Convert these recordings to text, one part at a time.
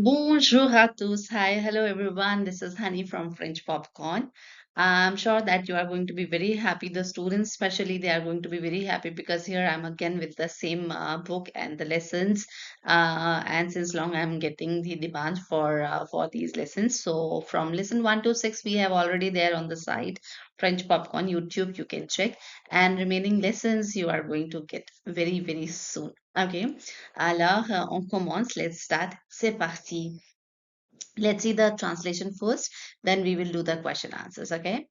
Bonjour à tous. Hi, hello everyone. This is Honey from French Popcorn. I'm sure that you are going to be very happy. The students, especially, they are going to be very happy because here I'm again with the same book and the lessons. And since long I'm getting the demand for these lessons. So from lesson 1 to 6, we have already there on the site French Popcorn YouTube. You can check, and remaining lessons you are going to get very soon. Okay. Alors, on commence. Let's start. C'est parti. Let's see the translation first, then we will do the question answers. Okay.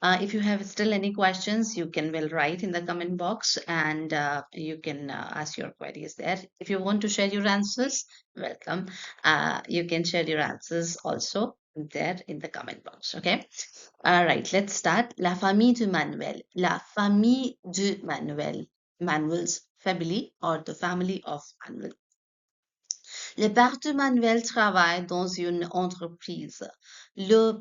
If you have still any questions, you can well write in the comment box and you can ask your queries there. If you want to share your answers, welcome. You can share your answers also there in the comment box. Okay. All right, let's start. La famille de Manuel. La famille de Manuel. Manuel's family or the family of Manuel. Le père de Manuel travaille dans une entreprise. The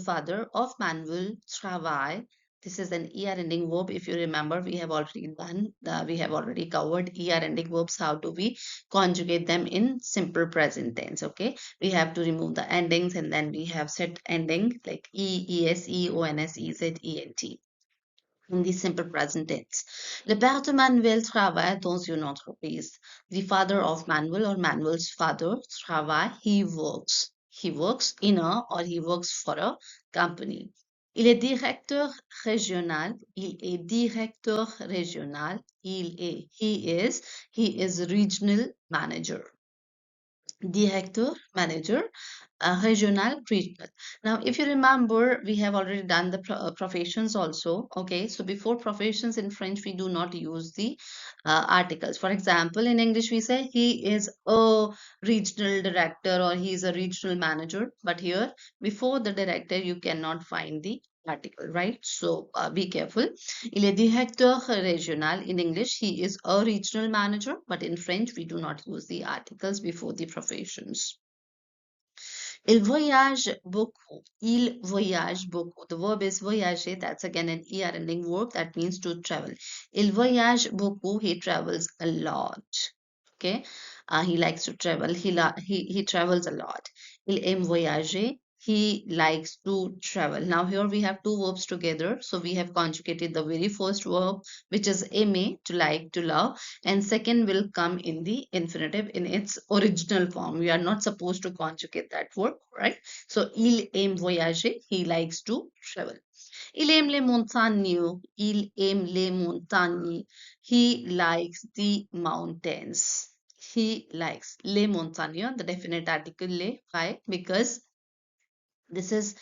father of Manuel travaille. This is an ER ending verb. If you remember, we have already covered ER ending verbs. How do we conjugate them in simple present tense? Okay, we have to remove the endings and then we have set ending like es, ons, ez, ent in the simple present tense. Le père de Manuel travaille dans une entreprise. The father of Manuel or Manuel's father travaille, he works. He works in a or he works for a company. Il est directeur régional. Il est directeur régional. He is regional manager. Director, manager, regional, regional. Now, if you remember, we have already done the professions also. Okay, so before professions in French, we do not use the articles. For example, in English, we say he is a regional director or he is a regional manager. But here, before the director, you cannot find the article, right? So be careful. Il est directeur régional. In English, he is a regional manager, but in French, we do not use the articles before the professions. Il voyage beaucoup. Il voyage beaucoup. The verb is voyager. That's again an er ending verb. That means to travel. Il voyage beaucoup. He travels a lot. Okay. He likes to travel. He travels a lot. Il aime voyager. He likes to travel. Now here we have two verbs together. So we have conjugated the very first verb, which is aimer, to like, to love, and second will come in the infinitive in its original form. We are not supposed to conjugate that verb, right? So il aime voyager. He likes to travel. Il aime les montagnes. Il aime les montagnes. He likes the mountains. He likes les montagnes, the definite article les. Why? Because this is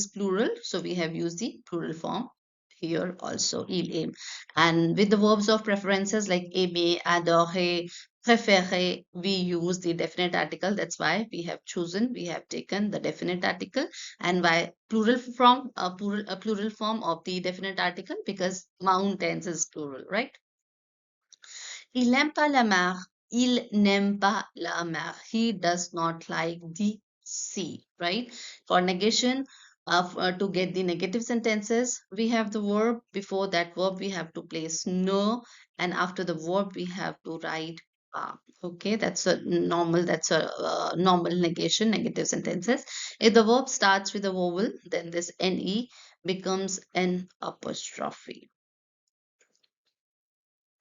plural, so we have used the plural form here also. Il aime, and with the verbs of preferences like aimer, adorer, préférer, we use the definite article. That's why we have taken the definite article. And why plural form, a plural form of the definite article? Because mountains is plural, right? Il n'aime pas la mer. Il n'aime pas la mer. He does not like the sea, right? For negation, to get the negative sentences, we have the verb. Before that verb, we have to place no, and after the verb, we have to write pa. Okay, that's a normal negation, negative sentences. If the verb starts with a vowel, then this ne becomes an apostrophe,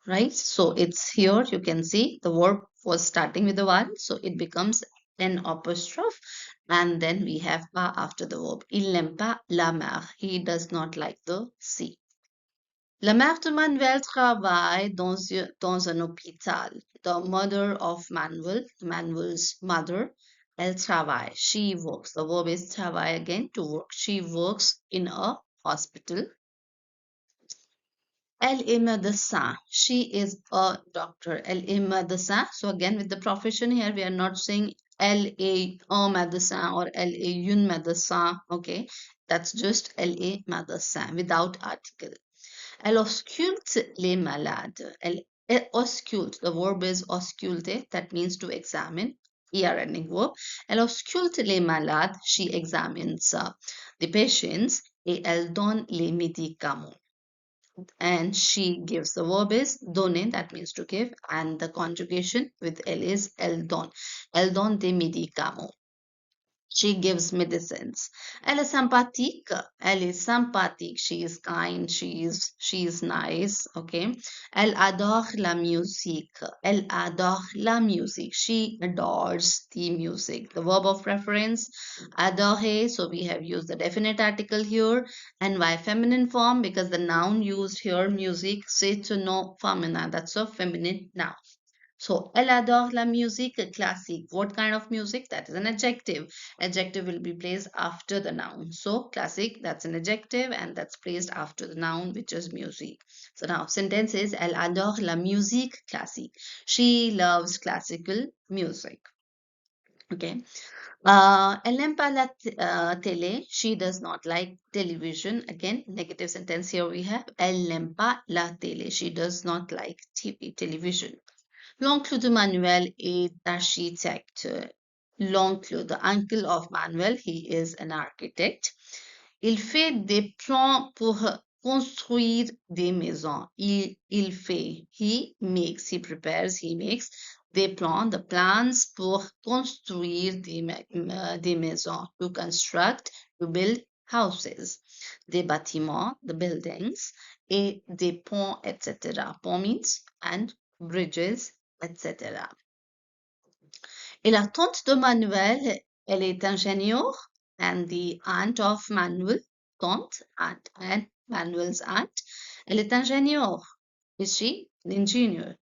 right? So it's here, you can see the verb was starting with the one, so it becomes an apostrophe, and then we have pas after the verb. Il n'aime pas la mer. He does not like the sea. La mère de Manuel travaille dans un hôpital. The mother of Manuel, Manuel's mother, elle travaille. She works. The verb is travaille again, to work. She works in a hospital. Elle est médecin. She is a doctor. Elle est médecin. So again, with the profession here, we are not saying elle est un médecin or elle est une médecin. Okay, that's just elle est médecin without article. Elle ausculte les malades. Elle ausculte. The verb is ausculter. That means to examine. ER ending verb. Elle ausculte les malades. She examines the patients. Et elle donne les médicaments. and she gives. The verb is donner, that means to give, and the conjugation with elle is elle donne. Elle donne des médicaments. She gives medicines. Elle est sympathique. Elle est sympathique. She is kind. She is nice. Okay. Elle adore la musique. Elle adore la musique. She adores the music. The verb of reference, adorer. So we have used the definite article here. And why feminine form? Because the noun used here, music, c'est un nom féminin. That's a feminine noun. So, elle adore la musique classique. What kind of music? That is an adjective. Adjective will be placed after the noun. So, classic, that's an adjective and that's placed after the noun, which is music. So, now sentence is, elle adore la musique classique. She loves classical music. Okay. Elle n'aime pas la télé. She does not like television. Again, negative sentence here we have. Elle n'aime pas la télé. She does not like TV, television. L'oncle de Manuel est architecte. L'oncle, the uncle of Manuel, he is an architect. Il fait des plans pour construire des maisons. Il fait, he makes, he prepares, he makes des plans, the plans pour construire des maisons, to construct, to build houses. Des bâtiments, the buildings, et des ponts, etc. Pont means and bridges, etc. Et la tante de Manuel, elle est ingénieure, and the aunt of Manuel, tante, aunt, and Manuel's aunt, elle est ingénieure. Is she an engineer?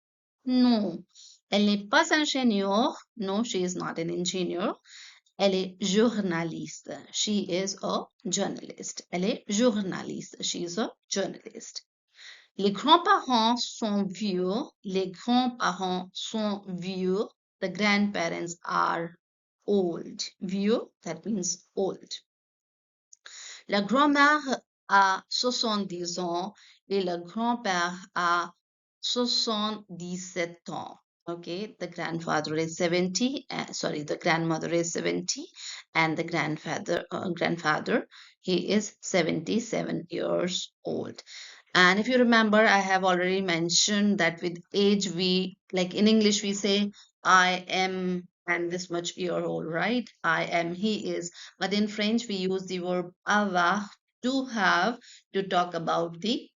Non. Elle n'est pas ingénieure. No, she is not an engineer. Elle est journaliste. She is a journalist. Elle est journaliste. She is a journalist. Les grands-parents sont vieux. Les grands-parents sont vieux. The grandparents are old. Vieux, that means old. La grand-mère a 70 ans et le grand-père a 77 ans. Okay, the grandfather is 70, the grandmother is 70, and the grandfather, he is 77 years old. And if you remember, I have already mentioned that with age, like in English, we say, I am and this much year old, right? I am, he is. But in French, we use the verb avoir, to have, to talk about the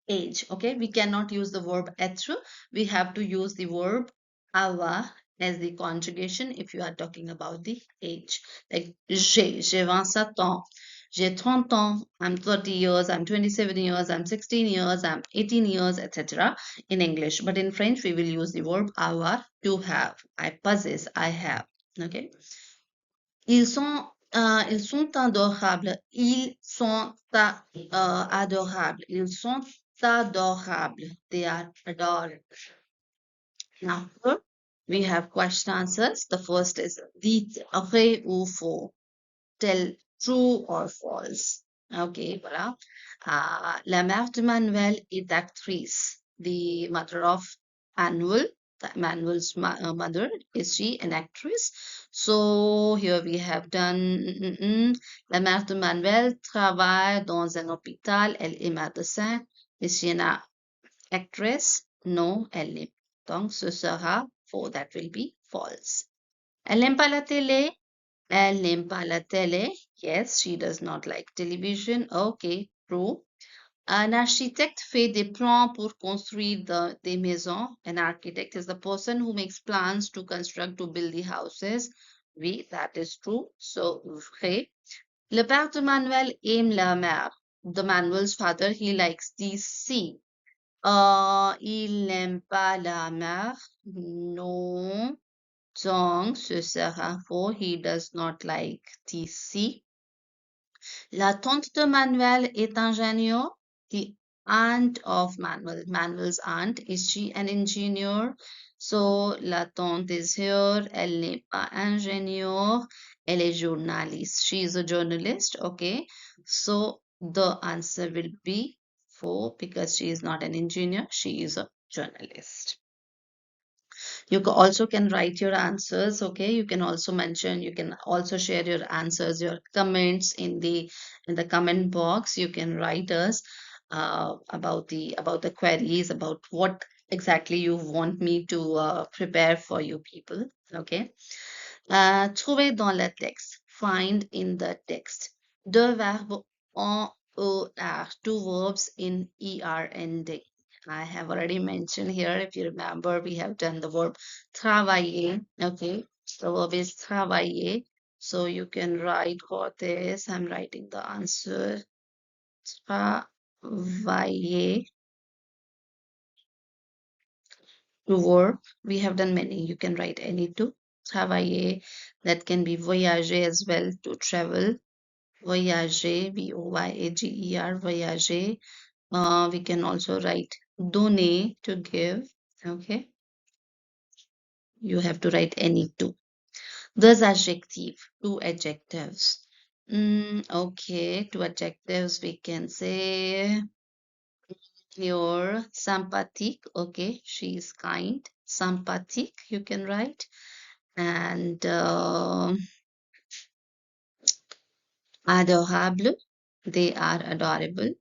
age. Okay, we cannot use the verb être. We have to use the verb avoir as the conjugation if you are talking about the age. Like j'ai 27 ans, j'ai 30 ans, I'm 30 years, I'm 27 years, I'm 16 years, I'm 18 years, etc. in English. But in French, we will use the verb avoir, to have. I possess, I have. Okay. Ils sont adorables. Ils sont adorables. Ils sont adorables. They are adorable. Now, here we have question answers. The first is dites vrai ou faux. Tell true or false. Okay, voilà. La mère de Manuel est actrice. The mother of Manuel, Manuel's mother, is she an actress? So here we have done la mère de Manuel travaille dans un hôpital. Elle est médecin. Is she an actress? No, elle n'est. Donc ce sera faux. That will be false. Elle n'aime pas la télé. Elle n'aime pas la télé. Yes, she does not like television. Okay, true. Un architecte fait des plans pour construire des maisons. An architect is the person who makes plans to construct, to build the houses. Oui, that is true. So, vrai. Le père de Manuel aime la mer. The Manuel's father, he likes the sea. Il n'aime pas la mer. Non. Donc, ce sera faux. He does not like the sea. La tante de Manuel est ingénieure. The aunt of Manuel, Manuel's aunt, is she an engineer? So, la tante is here. Elle n'est pas ingénieure. Elle est journaliste. She is a journalist. Okay. So, the answer will be faux because she is not an engineer. She is a journalist. You also can write your answers. Okay, you can also mention, you can also share your answers, your comments in the comment box. You can write us. about the queries, about what exactly you want me to prepare for you people. Okay. Trouver dans le texte. Find in the text. Deux verbes en ER. Two verbs in ER ending. I have already mentioned here, if you remember, we have done the verb travailler. Okay. The verb is travailler. So you can write for this. I'm writing the answer. Travailler. To work. We have done many. You can write any two. Travailler. That can be voyager as well, to travel. Voyager, voyager, voyager. We can also write donner, to give. Okay. You have to write any two. Deux adjectives, two adjectives. Okay, two adjectives we can say. You're sympathetic. Okay, she is kind. Sympathetic, you can write. And adorable, they are adorable.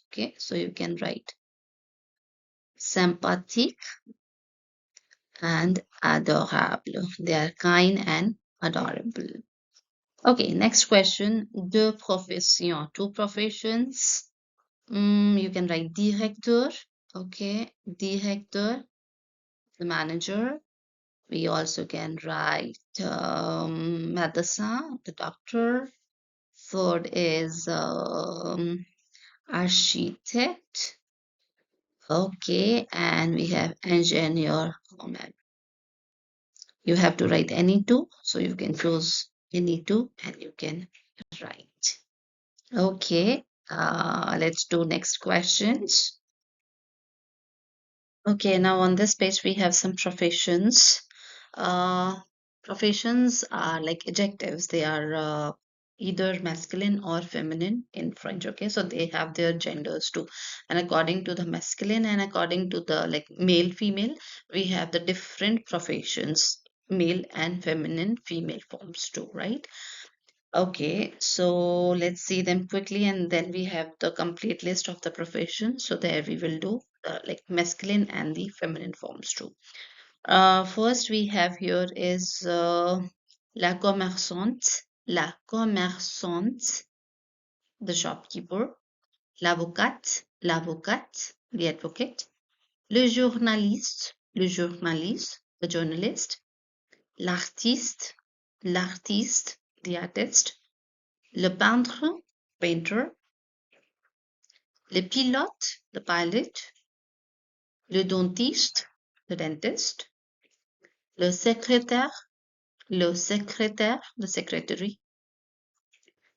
Okay, so you can write sympathetic and adorable. They are kind and adorable. Okay, next question. Deux professions, two professions. You can write directeur. Okay, directeur, the manager. We also can write médecin, the doctor. Third is architect. Okay, and we have engineer. You have to write any two, so you can choose any two and you can write. Okay, let's do next questions. Okay, now on this page we have some professions. Uh, Professions are like adjectives. They are either masculine or feminine in French. Okay, so they have their genders too. And according to the masculine and according to the like male, female, we have the different professions, male and feminine, female forms too, right? Okay, so let's see them quickly, and then we have the complete list of the professions. So there we will do like masculine and the feminine forms too. First we have here is la commerçante, the shopkeeper, l'avocate, the advocate, le journaliste, the journalist, l'artiste, the artist, le peintre, painter, le pilote, the pilot, le dentiste, the dentist, le secrétaire, the secretary,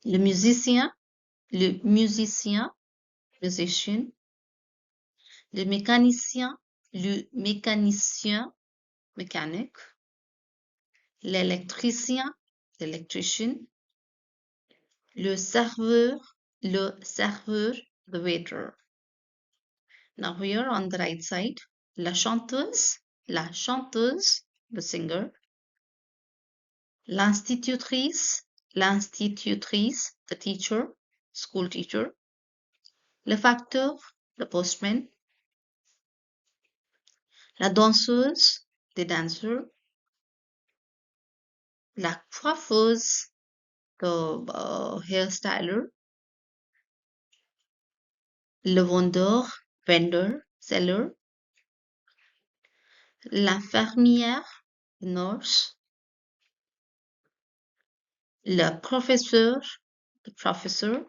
le musicien, musician, le mécanicien, mechanic, l'électricien, the electrician, le serveur, the waiter. Now here on the right side, la chanteuse, the singer, l'institutrice, the teacher, school teacher, le facteur, the postman, la danseuse, the dancer, la coiffeuse, the hairstyler, le vendor, seller, l'infirmière, nurse, le professeur, the professor,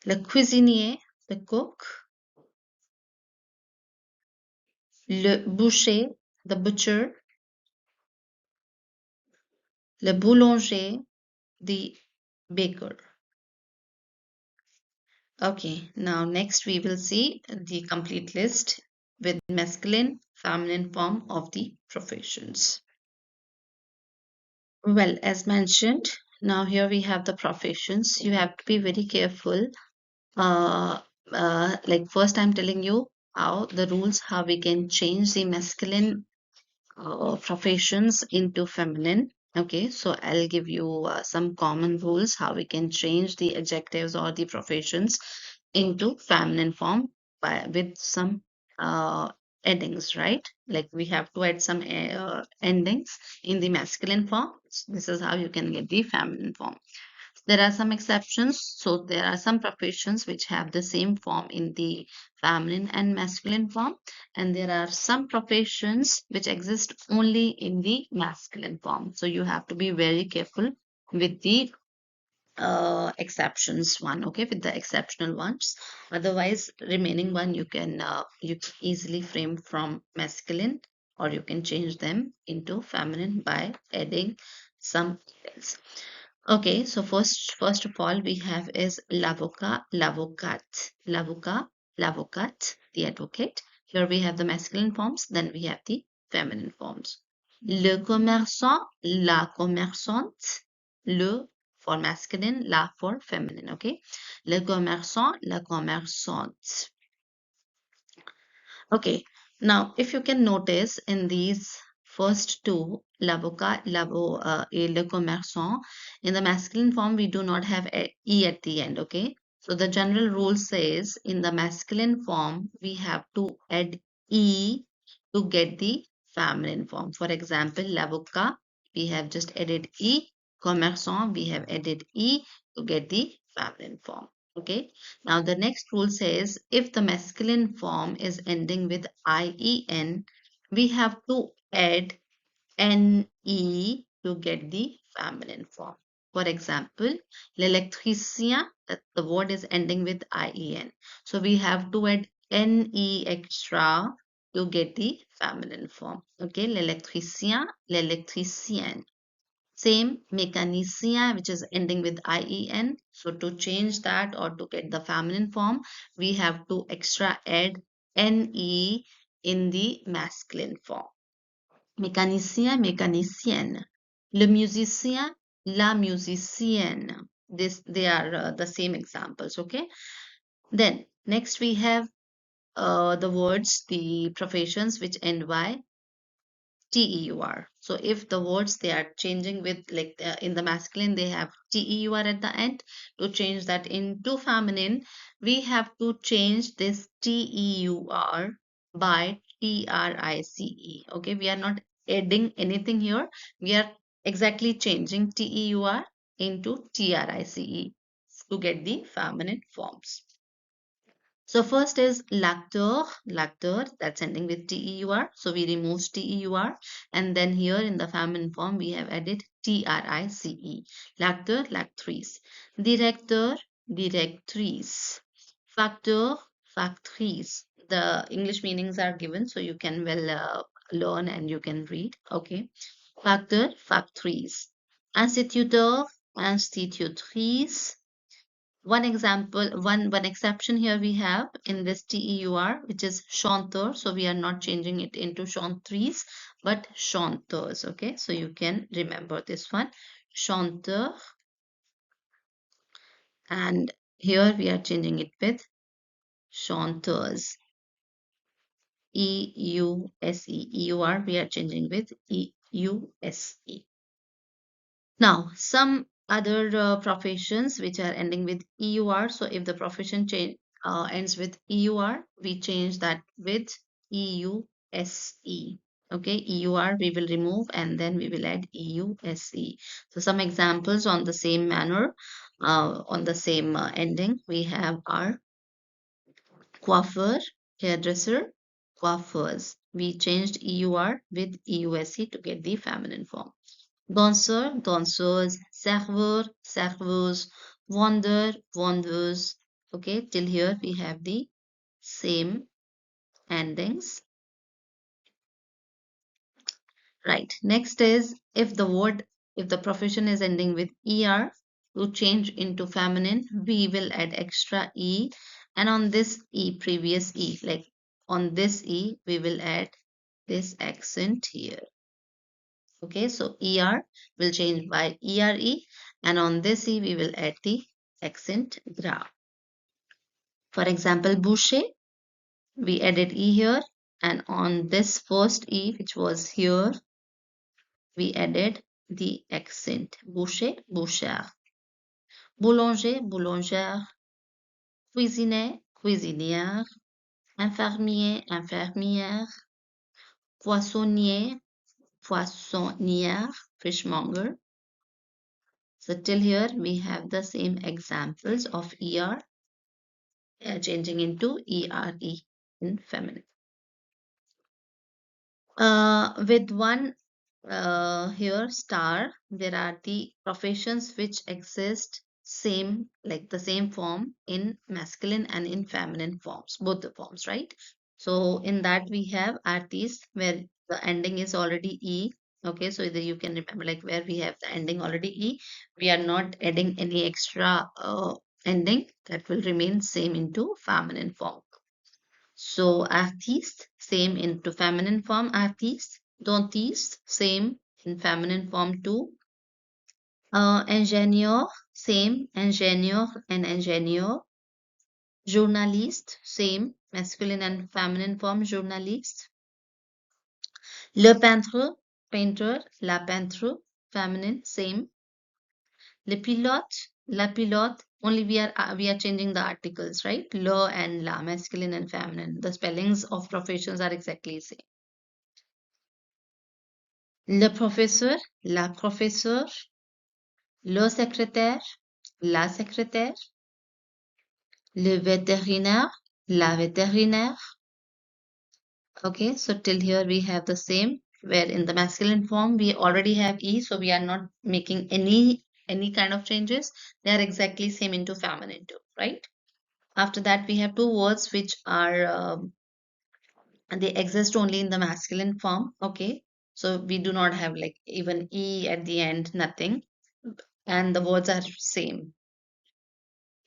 le cuisinier, the cook, le boucher, the butcher, le boulanger, the baker. Okay, now next we will see the complete list with masculine, feminine form of the professions. Well, as mentioned, now here we have the professions. You have to be very careful. Like first I'm telling you how the rules, how we can change the masculine professions into feminine. Okay, so I'll give you some common rules how we can change the adjectives or the professions into feminine form with some endings, right? Like we have to add some endings in the masculine form. This is how you can get the feminine form. There are some exceptions. So there are some professions which have the same form in the feminine and masculine form, and there are some professions which exist only in the masculine form. So you have to be very careful with the exceptions one, okay, with the exceptional ones. Otherwise, remaining one you can easily frame from masculine, or you can change them into feminine by adding some details. Okay, so first of all we have is l'avocat, l'avocate, l'avocat, l'avocate, the advocate. Here we have the masculine forms, then we have the feminine forms. Le commerçant, la commerçante, le for masculine, la for feminine, okay? Le commerçant, la commerçante. Okay, now if you can notice in these first two, l'avocat, et le commerçant, in the masculine form we do not have a e at the end, okay? So the general rule says in the masculine form we have to add e to get the feminine form. For example, l'avocat, we have just added e, commerçant, we have added e to get the feminine form, okay? Now, the next rule says if the masculine form is ending with IEN, we have to add NE to get the feminine form. For example, l'électricien, the word is ending with IEN. So we have to add NE extra to get the feminine form. Okay, l'électricien, l'électricienne. Same mécanicien, which is ending with IEN. So to change that or to get the feminine form, we have to extra add NE in the masculine form. Mécanicien, mécanicienne. Le musicien, la musicienne. They are the same examples, okay? Then next we have the words, the professions which end by TEUR. So if the words they are changing with like in the masculine they have TEUR at the end, to change that into feminine we have to change this TEUR by TRICE. Okay, we are not adding anything here. We are exactly changing TEUR into TRICE to get the feminine forms. So first is l'acteur, l'acteur, that's ending with TEUR. So we remove TEUR, and then here in the feminine form we have added TRICE. L'acteur, l'actrice. Directeur, directrice. Facteur, factrice. The English meanings are given, so you can well learn and you can read. Okay. Facteur, factrice. Instituteur, institutrice. One example, one exception here we have in this TEUR, which is chanteur. So we are not changing it into chantrice, but chanteurs. Okay, so you can remember this one, chanteur, and here we are changing it with chanteurs. EUSE, EUR, we are changing with EUSE. Now, some other professions which are ending with EUR. So if the profession change ends with EUR, we change that with EUSE. Okay, EUR we will remove and then we will add EUSE. So some examples on the same manner, on the same ending, we have our coiffeur, hairdresser, coiffeurs. We changed EUR with EUSE to get the feminine form. Danseur, danseuse, serveur, serveuse, vendeur, vendeuse. Okay, till here we have the same endings. Right. Next is if the profession is ending with ER, to change into feminine, we will add extra E. And on this E, previous E, like on this E, we will add this accent here. Okay, so ER will change by ERE, and on this E we will add the accent gra. For example, boucher, we added E here, and on this first E, which was here, we added the accent. Boucher, bouchère. Boulanger, boulangère. Cuisinier, cuisinière. Infirmier, infirmière. Poissonnier, poissonnière. Fishmonger. So till here we have the same examples of ER changing into ERE in feminine. With one here star, there are the professions which exist same like the same form in masculine and in feminine forms, both the forms, right? So in that we have artist where the ending is already E. Okay, so either you can remember like where we have the ending already E, we are not adding any extra ending, that will remain same into feminine form. So artiste, same into feminine form, artiste. Dentiste, same in feminine form too. Ingénieur, same, ingénieur and ingénieur. Journaliste, same, masculine and feminine form, journaliste. Le peintre, painter, la peintre, feminine, same. Le pilote, la pilote, only we are changing the articles, right? Le and la, masculine and feminine. The spellings of professions are exactly same. Le professeur, la professeure, le secrétaire, la secrétaire, le vétérinaire, la vétérinaire. Okay, so till here we have the same, where in the masculine form we already have E, so we are not making any kind of changes. They are exactly same into feminine too, right? After that we have two words which are they exist only in the masculine form. Okay, so we do not have like even E at the end, nothing, and the words are same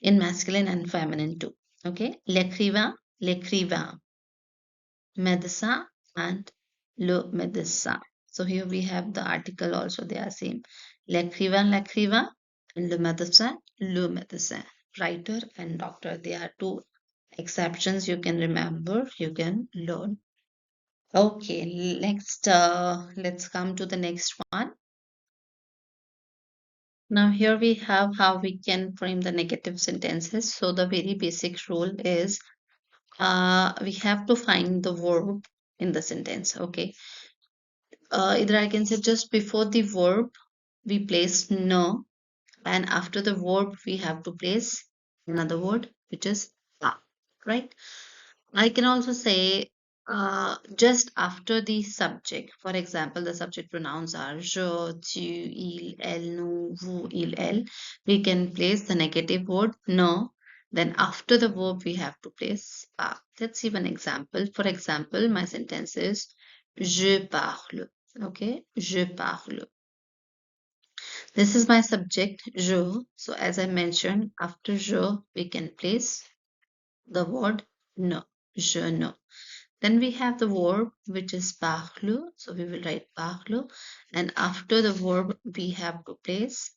in masculine and feminine too. Okay, l'écrivain, l'écrivain, médecin, and le médecin. So here we have the article also, they are same. L'écrivain, l'écrivain, and le médecin. Writer and doctor, they are two exceptions you can remember, you can learn. Okay, next, let's come to the next one. Now here we have how we can frame the negative sentences. So the very basic rule is we have to find the verb in the sentence. Okay, either I can say just before the verb we place no, and after the verb we have to place another word which is a, right? I can also say just after the subject. For example, the subject pronouns are je, tu, il, elle, nous, vous, il, elle. We can place the negative word no. Then after the verb, we have to place pas. Let's see one example. For example, my sentence is je parle. Okay, je parle. This is my subject, je. So as I mentioned, after je, we can place the word no. Je ne. Then we have the verb which is parle. So we will write parle. And after the verb, we have to place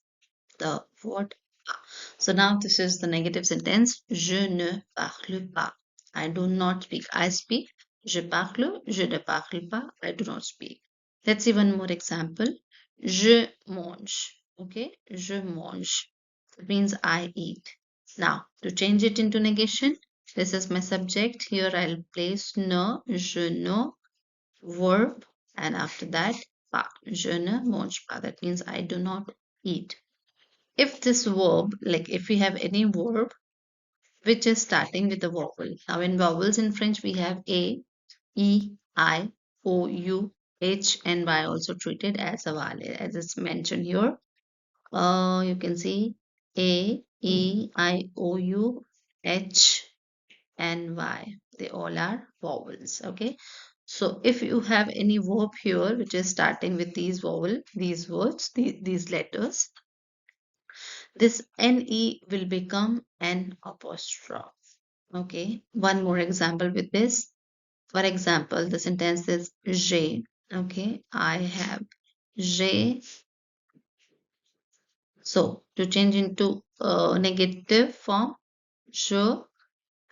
the word pas. So now this is the negative sentence. Je ne parle pas. I do not speak. I speak. Je parle. Je ne parle pas. I do not speak. Let's see one more example. Je mange. Okay. Je mange. It means I eat. Now, to change it into negation, this is my subject. Here I'll place ne, je ne, verb, and after that, pas. Je ne mange pas. That means I do not eat. If this verb, like if we have any verb which is starting with a vowel. Now in vowels in French, we have A, E, I, O, U, H, and Y also treated as a vowel, as it's mentioned here. You can see A, E, I, O, U, H, and Y. They all are vowels. Okay. So if you have any verb here which is starting with these vowel, these words, these letters, this NE will become an apostrophe. Okay. One more example with this. For example, the sentence is j'ai. Okay. I have j'ai. So to change into negative form, je,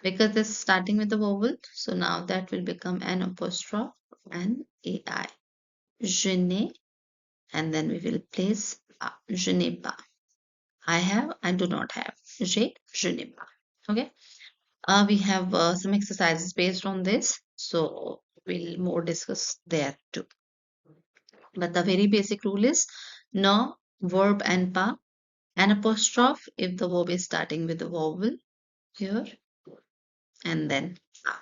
because this is starting with the vowel, so now that will become an apostrophe and AI. Je n'ai and then we will place pas. Je n'ai pas. I have, I do not have. J'ai, je n'ai pas. Okay. We have some exercises based on this, so we'll more discuss there too. But the very basic rule is no, verb and pas, an apostrophe if the verb is starting with a vowel here, and then pas.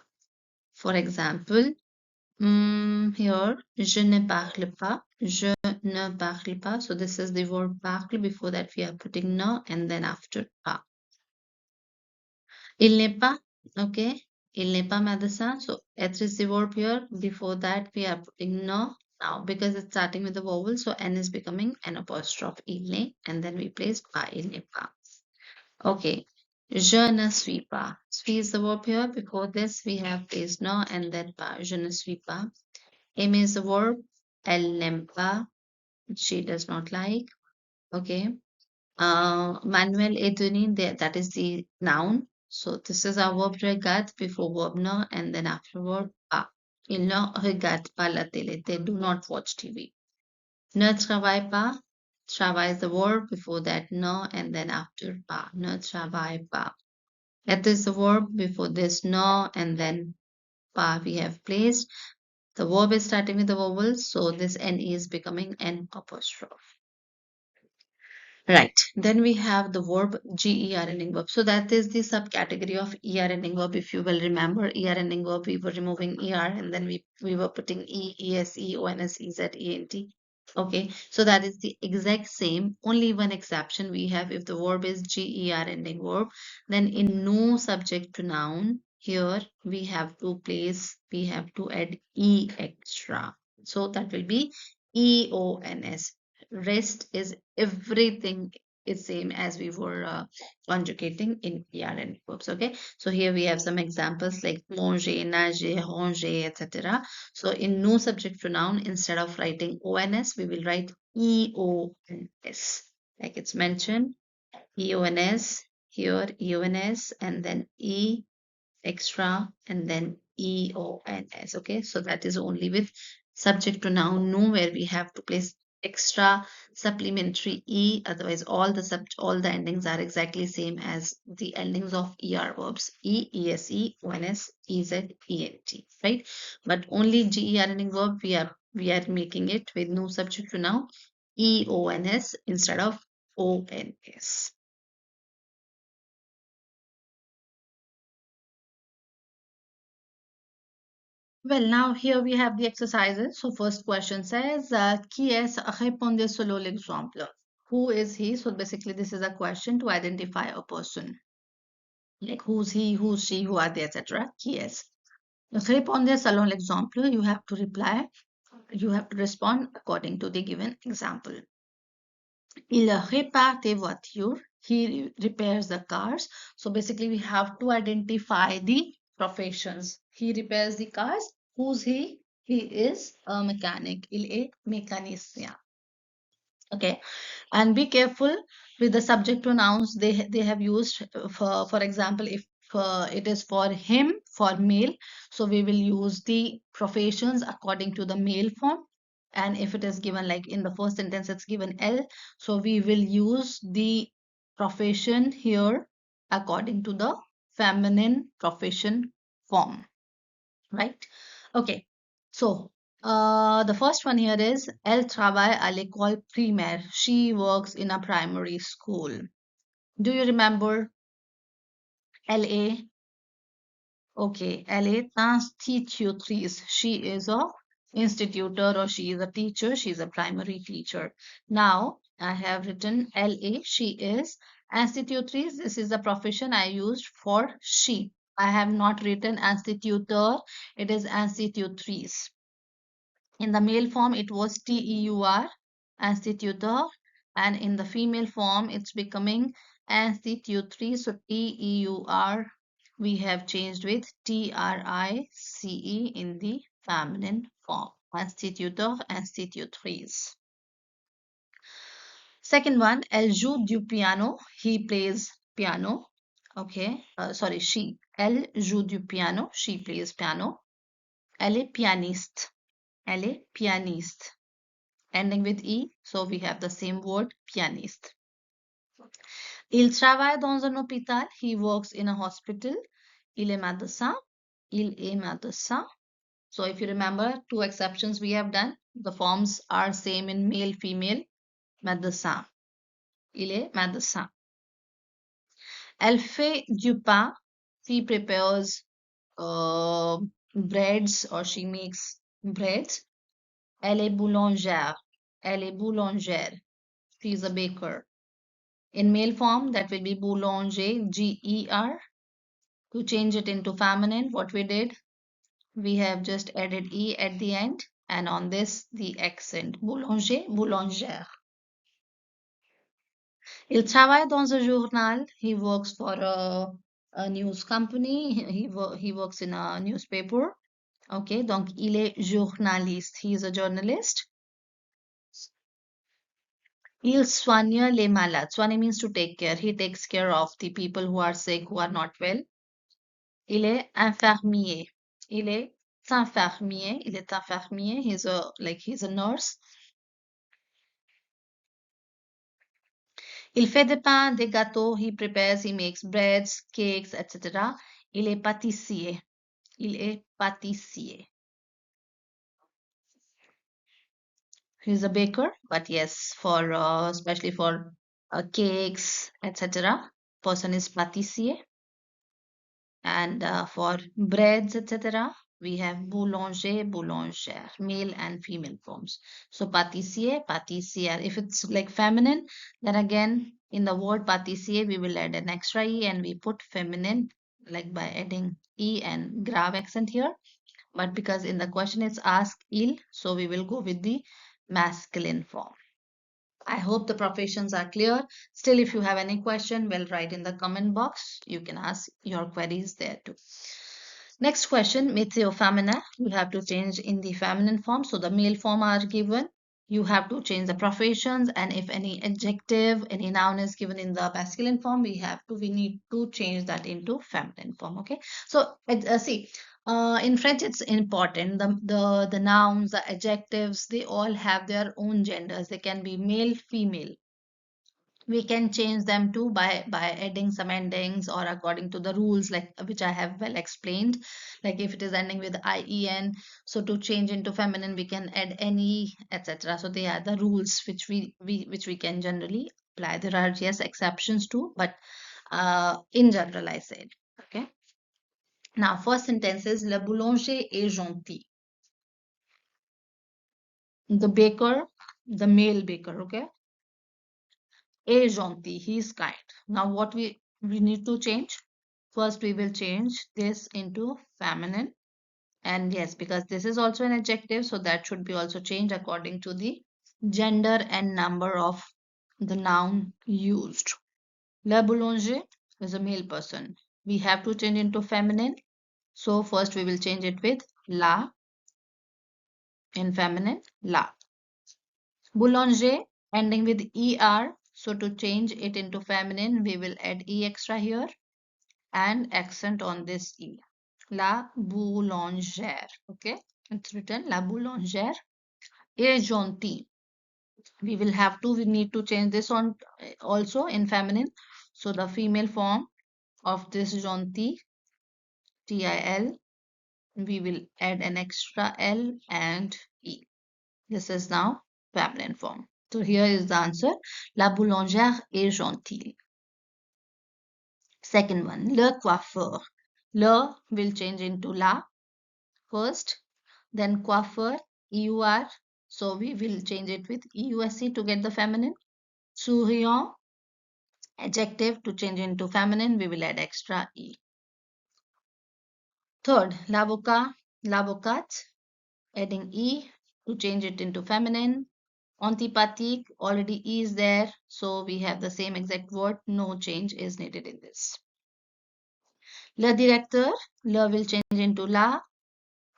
For example, here, je ne parle pas, je ne parle pas. So this is the verb parle. Before that, we are putting no, and then after pas. Il n'est pas, okay. Il n'est pas médecin. So être is the verb here. Before that, we are putting no. Now, because it's starting with a vowel, so n is becoming an apostrophe. Il n'est, and then we place pas. Il n'est pas. Okay. Je ne suis pas. Suis is the verb here. Before this, we have placed no and then pas. Je ne suis pas. Aimer is the verb. Elle n'aime pas. She does not like. Okay. Manuel et Denis, that is the noun. So this is our verb regarde before verb no and then after verb pas. Ils ne regardent pas la télé. They do not watch TV. Ne travaille pas. Travaille is the verb before that no and then after pas. Ne travaille pas. That is the verb before this no and then pas we have placed. The verb is starting with the vowel, so this n is becoming an apostrophe. Right. Then we have the verb GER ending verb. So that is the subcategory of ER ending verb. If you will remember, ER ending verb, we were removing ER and then we were putting E, ESE, ONS, EZ, ENT. Okay, so that is the exact same. Only one exception we have if the verb is GER ending verb, then in no subject to noun, here we have to add E extra. So that will be EONS. Rest is everything is same as we were conjugating in ER and verbs. Okay, so here we have some examples like manger, nager, ranger, etc. So in no subject pronoun, instead of writing ONS, we will write EONS. Like it's mentioned, EONS, here EONS, and then E extra, and then EONS. Okay, so that is only with subject to noun, nowhere we have to place extra supplementary E, otherwise all the endings are exactly same as the endings of ER verbs, E, ESE, ONS, EZ, ENT, right? But only GER ending verb we are making it with no subject to noun, EONS instead of ONS. Well, now here we have the exercises. So first question says, qui est-ce? Répondez selon l'exemple. Who is he? So basically this is a question to identify a person. Like who's he, who's she, who are they, etc. Qui est-ce? Répondez selon l'exemple. You have to reply. You have to respond according to the given example. Il répare tes voitures. He repairs the cars. So basically we have to identify the professions. He repairs the cars. Who's he? He is a mechanic. Il est mécanicien. Okay, and be careful with the subject pronouns they have used. For example, if it is for him, for male, so we will use the professions according to the male form. And if it is given like in the first sentence it's given L, so we will use the profession here according to the feminine profession form, right? Okay, so the first one here is Elle travaille à l'école primaire. She works in a primary school. Do you remember LA? Okay, elle est institutrice. She is a institutor or she is a teacher. She is a primary teacher. Now I have written LA. She is institutrice. This is the profession I used for she. I have not written institutor. It is institutrice. In the male form, it was TEUR, institutor, and in the female form, it's becoming institutrice. So TEUR, we have changed with TRICE in the feminine form. Instituteur, institutrice. Second one, elle joue du piano. He plays piano. Okay, sorry, she. Elle joue du piano. She plays piano. Elle est pianiste. Elle est pianiste. ending with E. So we have the same word, pianiste. Il travaille dans un hôpital. He works in a hospital. Il est médecin. Il est médecin. So if you remember, two exceptions we have done. The forms are same in male, female. Médecin. Il est médecin. Elle fait du pain. She prepares breads or she makes breads. Elle est boulangère. Elle est boulangère. She is a baker. In male form, that will be boulanger, G-E-R. To change it into feminine, what we did, we have just added E at the end, and on this, the accent, boulanger, boulangère. Il travaille dans un journal. He works for a news company. He works in a newspaper. Okay, donc il est journaliste. He is a journalist. Il soigne les malades. Soigner means to take care. He takes care of the people who are sick, who are not well. Il est infirmier. Il est infirmier. Il est infirmier. He's a nurse. Il fait des pains, des gâteaux. He prepares, he makes breads, cakes, etc. Il est pâtissier. Il est pâtissier. He's a baker, but yes, for especially for cakes, etc. Person is pâtissier. And for breads, etc., we have boulanger, boulangère, male and female forms. So pâtissier, pâtissière. If it's like feminine, then again in the word pâtissier, we will add an extra E and we put feminine like by adding E and grave accent here. But because in the question it's asked il, so we will go with the masculine form. I hope the professions are clear. Still, if you have any question, well, write in the comment box. You can ask your queries there too. Next question, météo féminin. You have to change in the feminine form. So the male form are given. You have to change the professions, and if any adjective, any noun is given in the masculine form, we need to change that into feminine form. Okay. So see, in French, it's important. The nouns, the adjectives, they all have their own genders. They can be male, female. We can change them too by adding some endings or according to the rules, like which I have well explained. Like if it is ending with IEN, so to change into feminine, we can add NE, etc. So they are the rules which we can generally apply. There are yes exceptions too, but in general, I said. Okay. Now, first sentence is Le boulanger est gentil. The baker, the male baker, okay, est gentil, he is kind. Now, what we need to change? First, we will change this into feminine. And yes, because this is also an adjective, so that should be also changed according to the gender and number of the noun used. Le boulanger is a male person. We have to change into feminine. So first we will change it with la. In feminine, la. Boulanger ending with er. So to change it into feminine, we will add e extra here and accent on this e. La boulangère. Okay, it's written la boulangère est gentille. We need to change this on also in feminine. So the female form of this gentille, T-I-L, we will add an extra L and E. This is now feminine form. So here is the answer. La boulangère est gentille. Second one, le coiffeur. Le will change into la first, then coiffeur, EUR. So we will change it with EUSC to get the feminine. Souriant, adjective, to change into feminine, we will add extra E. Third, l'avocat, adding E to change it into feminine. Antipathique, already E is there, so we have the same exact word. No change is needed in this. Le directeur, le will change into la,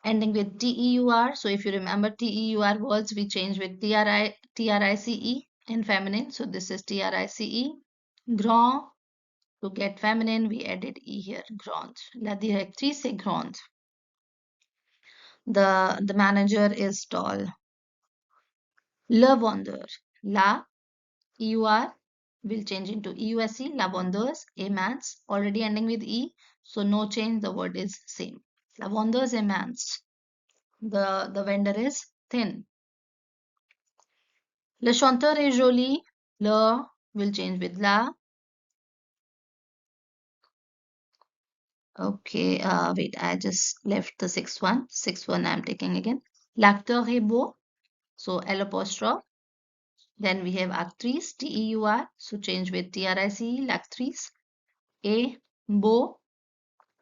ending with TEUR. So if you remember TEUR words, we change with TRICE in feminine. So this is TRICE. Grand, to get feminine, we added E here, grande. La directrice est grande. The manager is tall. Le vendeur. La, EUR will change into EUSE. La vendeuse, aimants, already ending with E. So no change, the word is same. La vendeuse aimants. The vendor is thin. Le chanteur est joli. Le will change with la. Okay, wait, I just left the sixth one. Sixth one I'm taking again. L'acteur est beau. So L apostrophe. Then we have actrice, T-E-U-R. So change with T-R-I-C-E, l'actrice. A, beau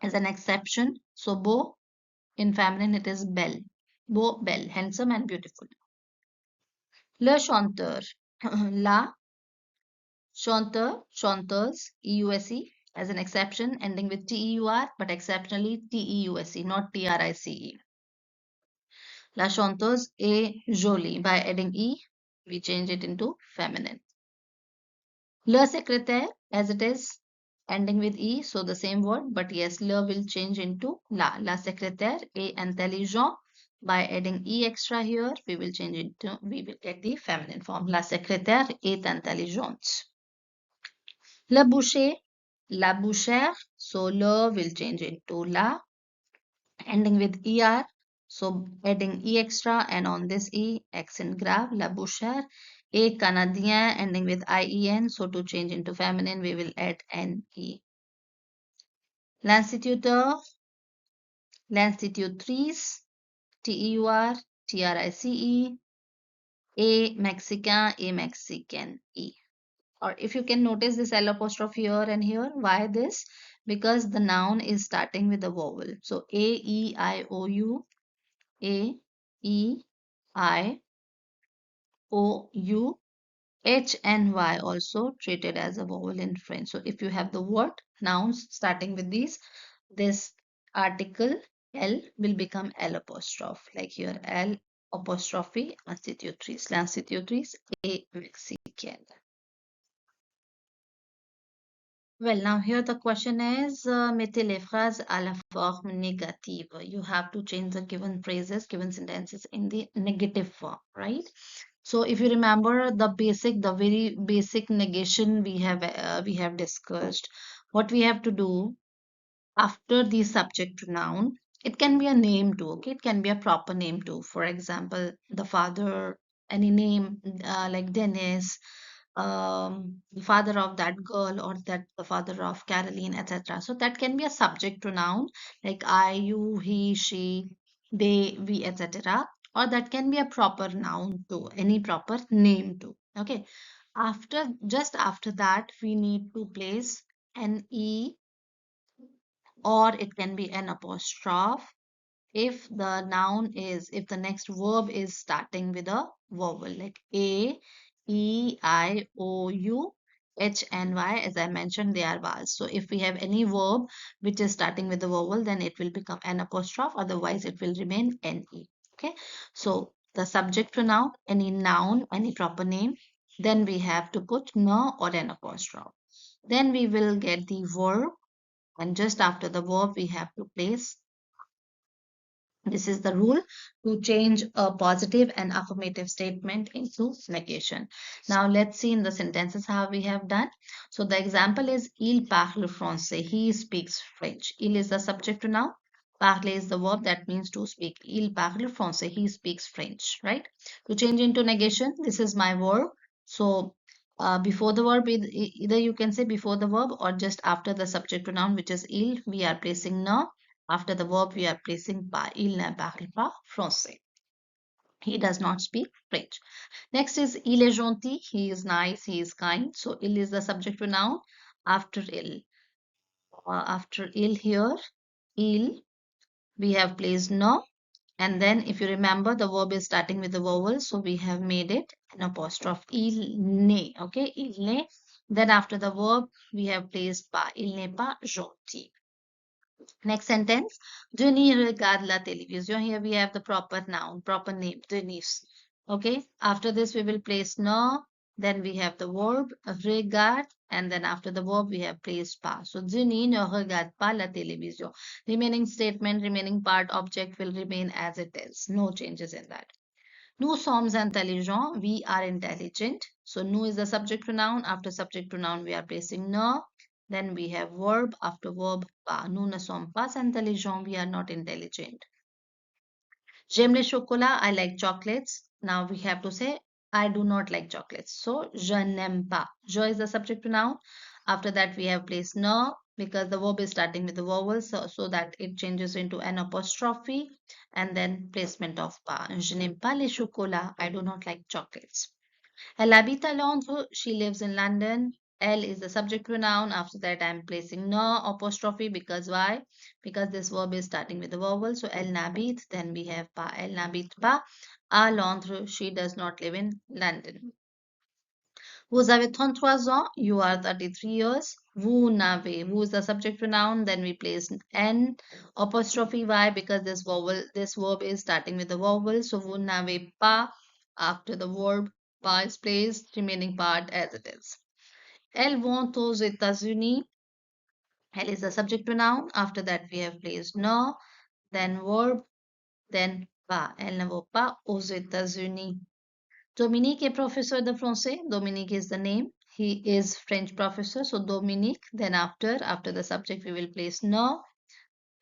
as an exception. So beau, in feminine it is belle. Beau, belle, handsome and beautiful. Le chanteur. La, chanteur, chanteuse, E-U-S-E as an exception ending with T-E-U-R but exceptionally T-E-U-S-E, not T-R-I-C-E. La chanteuse est jolie. By adding E, we change it into feminine. Le secrétaire, as it is ending with E, so the same word, but yes, le will change into la. La secrétaire est intelligent. By adding E extra here, we will get the feminine form. La secrétaire est intelligente. Le boucher, la bouchère, so le will change into la, ending with ER. So adding E extra and on this E, accent grave, la bouchère. A Canadien ending with IEN. So to change into feminine, we will add NE. L'instituteur, l'institutrice, TEUR, TRICE, A Mexican, A Mexican, E. Or if you can notice this L apostrophe here and here, why this? Because the noun is starting with a vowel. So A, E, I, O, U, A, E, I, O, U, H and Y also treated as a vowel in French. So if you have the word nouns starting with these, this article L will become L apostrophe. Like here L apostrophe institutrice. L'institutrice est mexicaine. Well, now here the question is, mettez les phrases à la forme négative. You have to change the given phrases, given sentences in the negative form, right? So if you remember the very basic negation we have discussed, what we have to do after the subject to noun, it can be a name too, okay? It can be a proper name too. For example, the father, any name like Dennis, the father of that girl, or that the father of Caroline, etc. So that can be a subject to noun like I, you, he, she, they, we, etc. Or that can be a proper noun too, any proper name too. Okay. Just after that, we need to place an E, or it can be an apostrophe if the next verb is starting with a vowel like A, E, I, O, U, H, and Y. As I mentioned, they are vowels. So if we have any verb which is starting with a vowel, then it will become an apostrophe, otherwise it will remain NE. Okay, so the subject pronoun, any noun, any proper name, then we have to put no or an apostrophe. Then we will get the verb, and just after the verb we have to place. This is the rule to change a positive and affirmative statement into negation. Now let's see in the sentences how we have done. So the example is il parle français. He speaks French. Il is the subject to noun. Parler is the verb, that means to speak. Il parle français. He speaks French, right? To change into negation, this is my verb. So before the verb, either you can say before the verb or just after the subject pronoun, which is il, we are placing ne. After the verb, we are placing pas. Il ne parle pas français. He does not speak French. Next is il est gentil. He is nice. He is kind. So il is the subject pronoun. After il here, il, we have placed no. And then if you remember, the verb is starting with the vowel. So we have made it an apostrophe. Il n'est. Okay. Il n'est. Then after the verb, we have placed pas. Il n'est pas gentil. Next sentence, Denis regarde la télévision. Here we have the proper noun, proper name, Denis. Okay, after this we will place no, then we have the verb regarde, and then after the verb we have placed pas. So Denis ne regarde pas la télévision. Remaining statement, remaining part, object will remain as it is. No changes in that. Nous sommes intelligents. We are intelligent. So nous is the subject pronoun. After subject pronoun, we are placing ne. Then we have verb. After verb, pas. Nous ne sommes pas intelligents. We are not intelligent. J'aime les chocolats. I like chocolates. Now we have to say I do not like chocolates. So je n'aime pas. Je is the subject pronoun. After that we have placed ne because the verb is starting with the vowel so that it changes into an apostrophe and then placement of pas. Je n'aime pas les chocolats. I do not like chocolates. Elle habite à Londres. She lives in London. Elle is the subject pronoun. After that, I'm placing no apostrophe because why? Because this verb is starting with the vowel. So elle n'habite. Then we have pas. Elle n'habite pas à Londres. She does not live in London. Vous avez 33 ans. You are 33 years. Vous n'avez. Vous is the subject pronoun. Then we place n apostrophe y because this verb is starting with the vowel. So vous n'avez pas after the verb pas is placed, remaining part as it is. Elles vont aux États-Unis. Elle is the subject pronoun. After that we have placed no, then verb, then pas. Elles ne vont pas aux États-Unis. Dominique est professeur de français. Dominique is the name. He is French professor. So Dominique. Then after the subject, we will place no.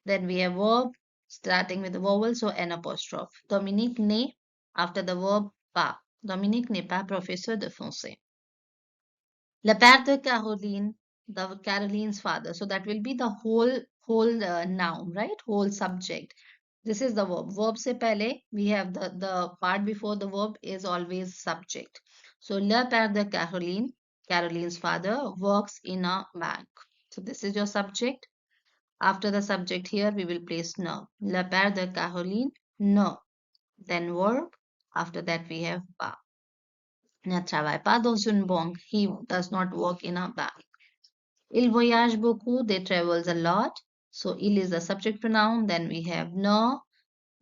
Then we have verb starting with the vowel. So n apostrophe. Dominique n'est. After the verb pas. Dominique n'est pas professeur de français. Le père de Caroline, the Caroline's father. So that will be the whole noun, right? Whole subject. This is the verb. Verb se pehle, we have the part before the verb is always subject. So, le père de Caroline, Caroline's father, works in a bank. So, this is your subject. After the subject here, we will place ne. Le père de Caroline, ne. Then verb. After that, we have pas. Ne travaille pas dans une banque. He does not work in a bank. Il voyage beaucoup. They travels a lot. So, il is the subject pronoun. Then we have ne.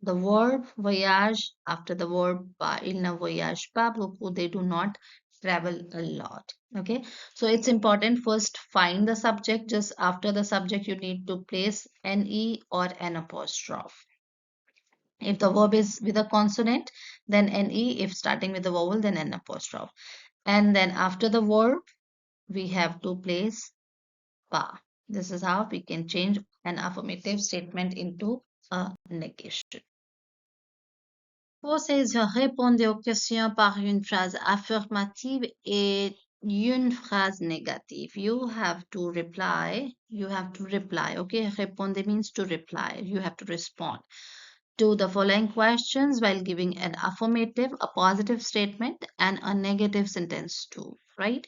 The verb voyage, after the verb pas, il ne voyage pas beaucoup, they do not travel a lot. Okay, so it's important first find the subject. Just after the subject, you need to place ne or an apostrophe. If the verb is with a consonant, then ne. If starting with the vowel, then an apostrophe. And then after the verb, we have to place pas. This is how we can change an affirmative statement into a negation. Says répondez aux questions par une phrase affirmative et une phrase négative. You have to reply. Okay, répondez means to reply. You have to respond to the following questions while giving an affirmative, a positive statement, and a negative sentence too, right?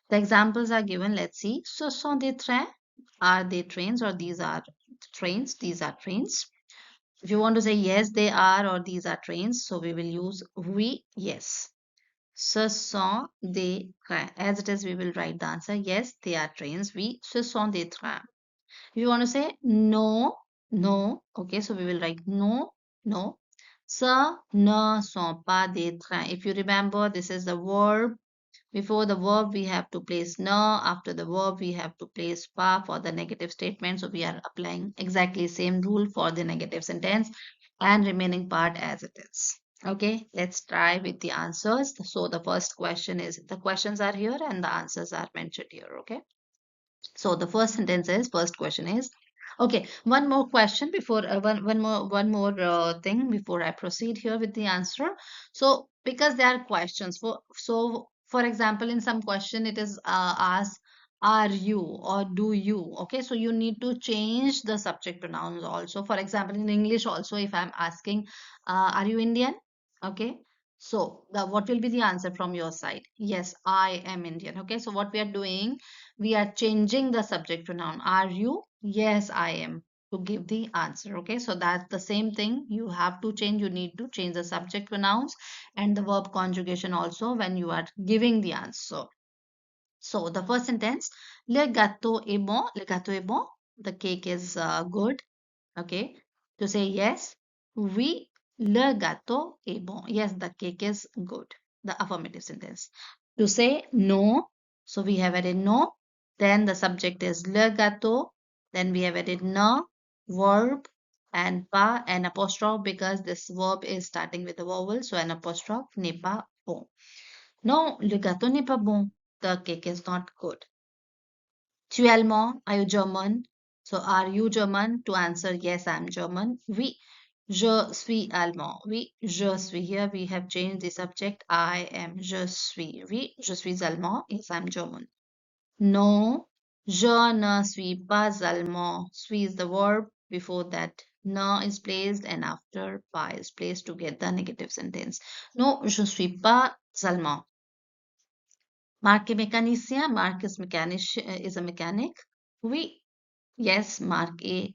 The examples are given. Let's see. Ce sont des trains. Are they trains or these are trains? These are trains. If you want to say yes, they are or these are trains, so we will use oui, yes. Ce sont des trains. As it is, we will write the answer. Yes, they are trains. Oui, ce sont des trains. If you want to say no, no, okay, so we will write no, no. Ce ne sont pas des trains. If you remember, this is the verb. Before the verb, we have to place ne. After the verb, we have to place pas for the negative statement. So we are applying exactly same rule for the negative sentence and remaining part as it is. Okay, let's try with the answers. So the first question is, the questions are here and the answers are mentioned here. Okay. So the first question is, okay, one more question before one more thing before I proceed here with the answer. So because there are questions for example, in some question it is asked, are you or do you? Okay, so you need to change the subject pronouns also. For example, in English also, if I'm asking, are you Indian? Okay, so what will be the answer from your side? Yes, I am Indian. Okay, so what we are doing, we are changing the subject pronoun. Are you? Yes, I am, to give the answer. Okay, so that's the same thing. You have to change, you need to change the subject pronouns and the verb conjugation also when you are giving the answer. So the first sentence, le gâteau est bon. Le gâteau est bon. The cake is good. Okay, to say yes, oui, le gâteau est bon. Yes, the cake is good. The affirmative sentence. To say no, so we have added no. Then the subject is le gâteau. Then we have added no, verb. and pas an apostrophe because this verb is starting with a vowel, so an apostrophe n'est pas bon. Non, le gâteau n'est pas bon. The cake is not good. Tu es allemand? Are you German? So are you German? To answer yes, I'm German. Oui, je suis allemand. Oui, je suis. Here we have changed the subject. I am. Je suis. Oui, je suis allemand. Yes, I'm German. Non, je ne suis pas allemand. Suis is the verb. Before that, ne is placed and after pas is placed to get the negative sentence. Non, je suis pas allemand. Marc est mécanicien. Marc is a mechanic. Oui, yes, Marc est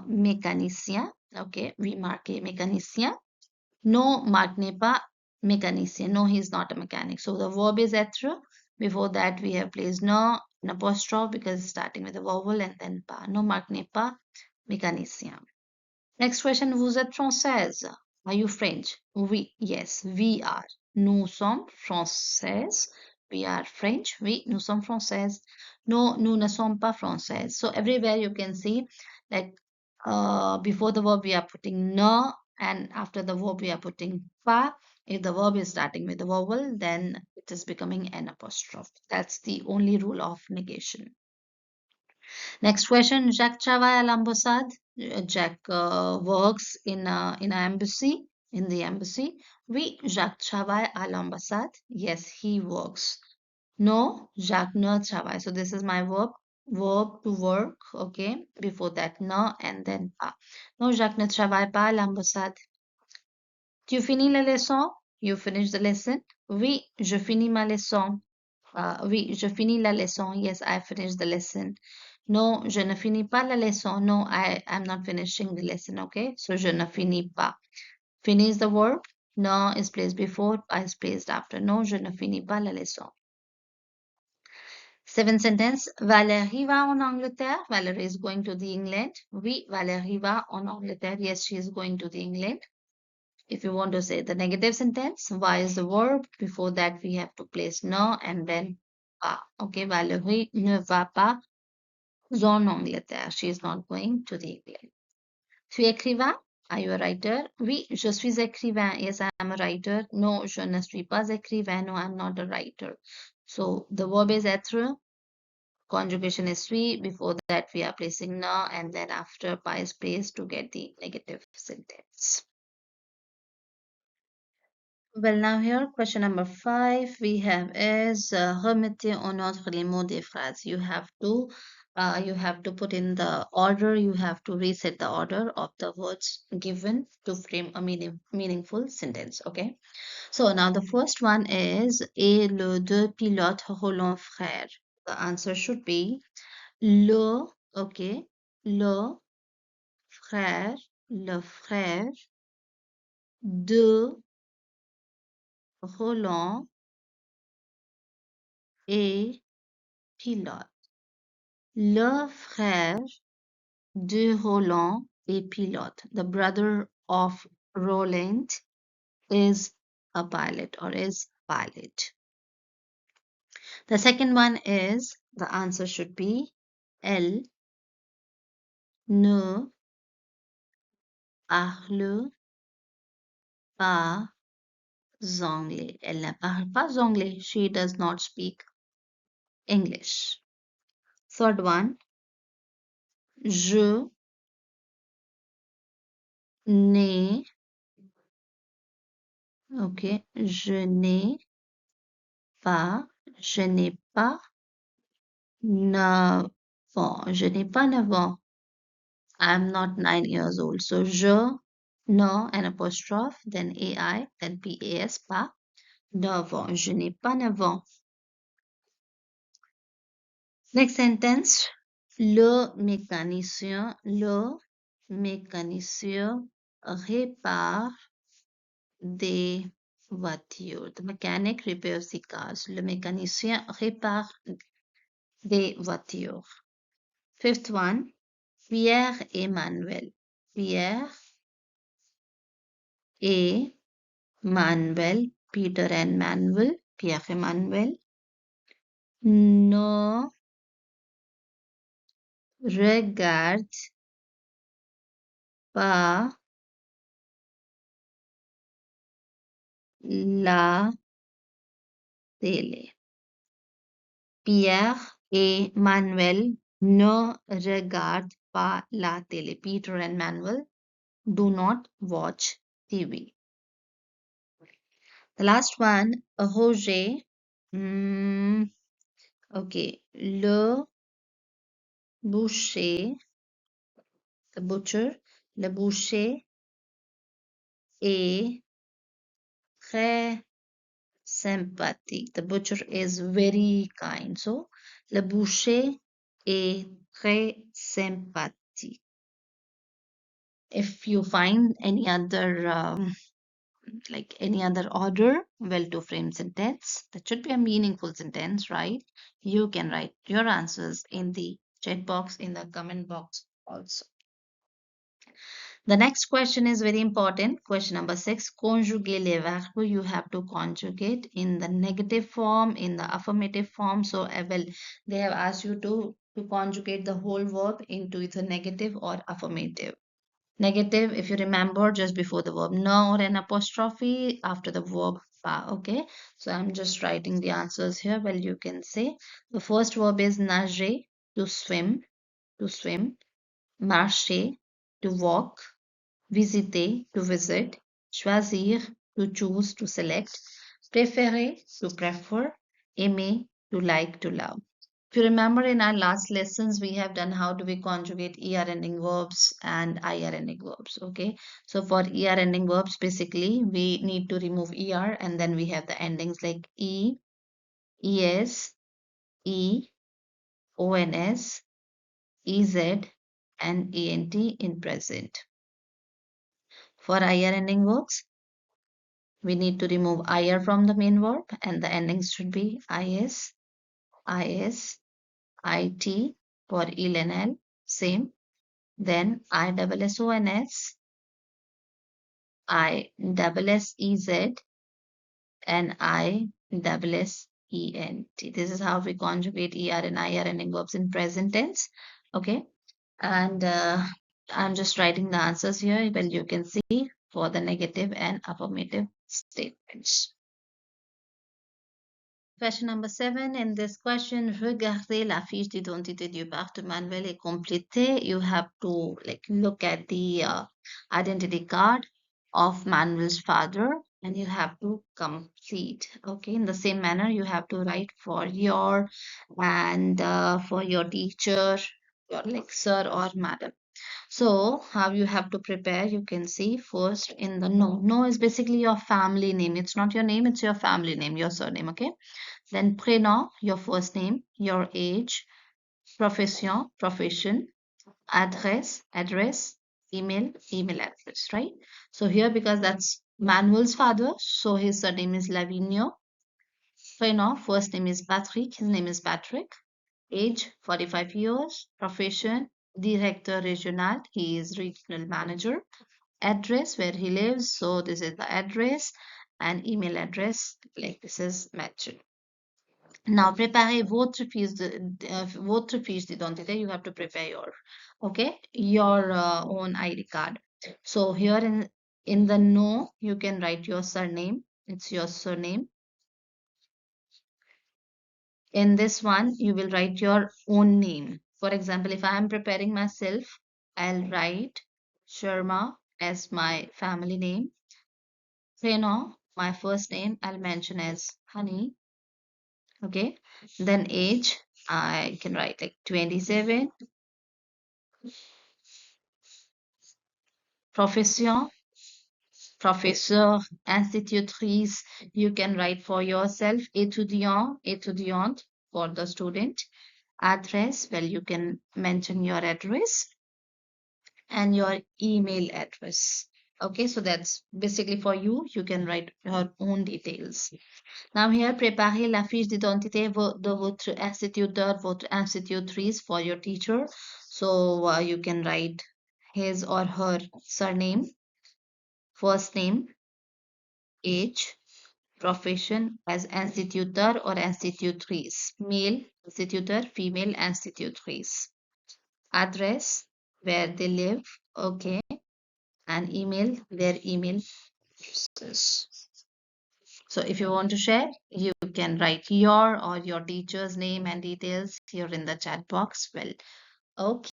mécanicien. Okay, oui, Marc est mécanicien. No, Marc n'est pas mécanicien. No, he is not a mechanic. So the verb is être. Before that, we have placed no, an apostrophe because it's starting with a vowel and then pas. No, Marc n'est pas mécanicien. Next question, vous êtes française? Are you French? Oui, yes, we are. Nous sommes françaises. We are French. Oui, nous sommes françaises. No, nous ne sommes pas françaises. So everywhere you can see like before the verb we are putting ne and after the verb we are putting pas. If the verb is starting with a vowel, then it is becoming an apostrophe. That's the only rule of negation. Next question, Jacques travaille à l'ambassade. Jack works in an embassy, in the embassy. Oui, Jacques travaille à l'ambassade. Yes, he works. No, Jacques ne travaille. So this is my verb to work, okay? Before that, ne and then pas. No, Jacques ne travaille pas à l'ambassade. Tu finis la leçon? You finish the lesson? Oui, je finis ma leçon. Oui, je finis la leçon. Yes, I finished the lesson. No, je ne finis pas la leçon. No, I am not finishing the lesson. Okay, so je ne finis pas. Finish the verb. No is placed before, pas is placed after. No, je ne finis pas la leçon. Seventh sentence. Valérie va en Angleterre. Valérie is going to the England. Oui, Valérie va en Angleterre. Yes, she is going to the England. If you want to say the negative sentence, va is the verb. Before that, we have to place no and then pas. Okay, Valérie ne va pas en Angleterre. She is not going to the England. Tu es écrivain? Are you a writer? Oui, je suis écrivain. Yes, I am a writer. No, je ne suis pas écrivain. No, I'm not a writer. So the verb is être. Conjugation is suis. Before that, we are placing na, and then after pas is placed to get the negative sentence. Well, now here, question number 5 we have is remettez en ordre les mots des phrases. You have to put in the order. You have to reset the order of the words given to frame a meaningful sentence. Okay. So now the first one is et le deux pilotes Roland frère. The answer should be le. Okay. Frère, le frère de Roland est pilote. Le frère de Roland est pilote. The brother of Roland is a pilot or is pilot. The second one is, the answer should be elle ne parle pas anglais. Elle ne parle pas anglais. She does not speak English. Third one, je n'ai, okay, je n'ai pas 9 ans. Je n'ai pas 9 ans. I'm not 9 years old. So, je, no, an apostrophe, then AI, then PAS, pas 9 ans. Je n'ai pas 9 ans. Next sentence. Le mécanicien répare des voitures. The mechanic repairs the cars. Le mécanicien répare des voitures. Fifth one, Pierre et Manuel. Pierre et Manuel. Peter and Manuel. Pierre et Manuel ne regardent pas la télé. Pierre et Manuel ne regardent pas la télé. Peter and Manuel do not watch TV. The last one, Roger. Hmm, okay. Boucher, the butcher, le boucher est très sympathique. The butcher is very kind. So, le boucher est très sympathique. If you find any other like any other order, well to frame sentence, that should be a meaningful sentence, right? You can write your answers in the chat box, in the comment box also. The next question is very important. Question number 6. Conjuguer les verbes. You have to conjugate in the negative form, in the affirmative form. So, well, they have asked you to conjugate the whole verb into either negative or affirmative. Negative, if you remember, just before the verb no or an apostrophe, after the verb pa. Okay, so I'm just writing the answers here. Well, you can say the first verb is nager, to swim, marcher, to walk, visiter, to visit, choisir, to choose, to select, préférer, to prefer, aimer, to like, to love. If you remember in our last lessons, we have done how do we conjugate ER ending verbs and IR ending verbs. Okay, so for ER ending verbs, basically we need to remove ER and then we have the endings like E, ES, E, ONS, EZ, and ENT in present. For IR ending verbs, we need to remove IR from the main verb and the endings should be IS, IS, IT for IL and L, same. Then ISSONS, ISSEZ, and ISSENT. This is how we conjugate ER and IR ending verbs in present tense. Okay, and I'm just writing the answers here. Well, you can see for the negative and affirmative statements. Question number 7. In this question, regardez la fiche d'identité du père de Manuel et complétez. You have to like look at the identity card of Manuel's father and you have to complete. Okay, in the same manner, you have to write for your and for your teacher, your like sir or madam. So, how you have to prepare, you can see first in the no. No is basically your family name. It's not your name, it's your family name, your surname, okay? Then prénom, your first name, your age, profession, profession, address, email address, right? So here, because that's Manuel's father, so his surname is Lavinio. Prénom, first name is Patrick, his name is Patrick. Age, 45 years. Profession, director regional, he is regional manager. Address, where he lives, so this is the address. And email address, like this is mentioned. Now, préparez votre fiche d'identité. You have to prepare your, okay, your own ID card. So here in the no, you can write your surname. It's your surname. In this one, you will write your own name. For example, if I am preparing myself, I'll write Sharma as my family name. Preno, my first name, I'll mention as Honey. Okay, then age, I can write like 27. Profession, professeur, institutrice, you can write for yourself. Étudiant, étudiante for the student. Address, well, you can mention your address and your email address. Okay, so that's basically for you. You can write your own details. Now here, préparez la fiche d'identité de votre instituteur, votre institutrice for your teacher. So you can write his or her surname, first name, age, profession as instituteur or institutrice, male, instituteur, female, institutrice, address, where they live, okay, and email, their email address. So if you want to share, you can write your or your teacher's name and details here in the chat box. Well, okay.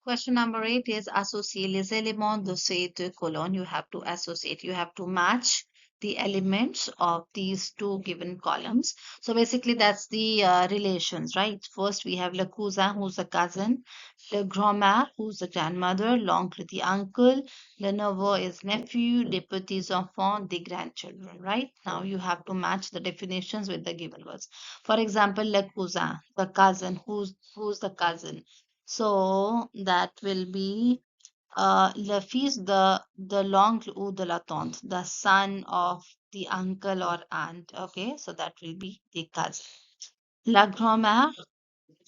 Question number 8 is associer les éléments de ces deux colonnes. You have to associate, you have to match the elements of these two given columns. So basically, that's the relations, right? First, we have le cousin, who's the cousin, le grand-mère, who's the grandmother, l'oncle, the uncle, le neveu is nephew, les petits-enfants, the grandchildren, right? Now you have to match the definitions with the given words. For example, le cousin, the cousin, who's the cousin? So that will be le fils de l'oncle ou de la tante, the son of the uncle or aunt. Okay, so that will be the cousin. La grand-mère,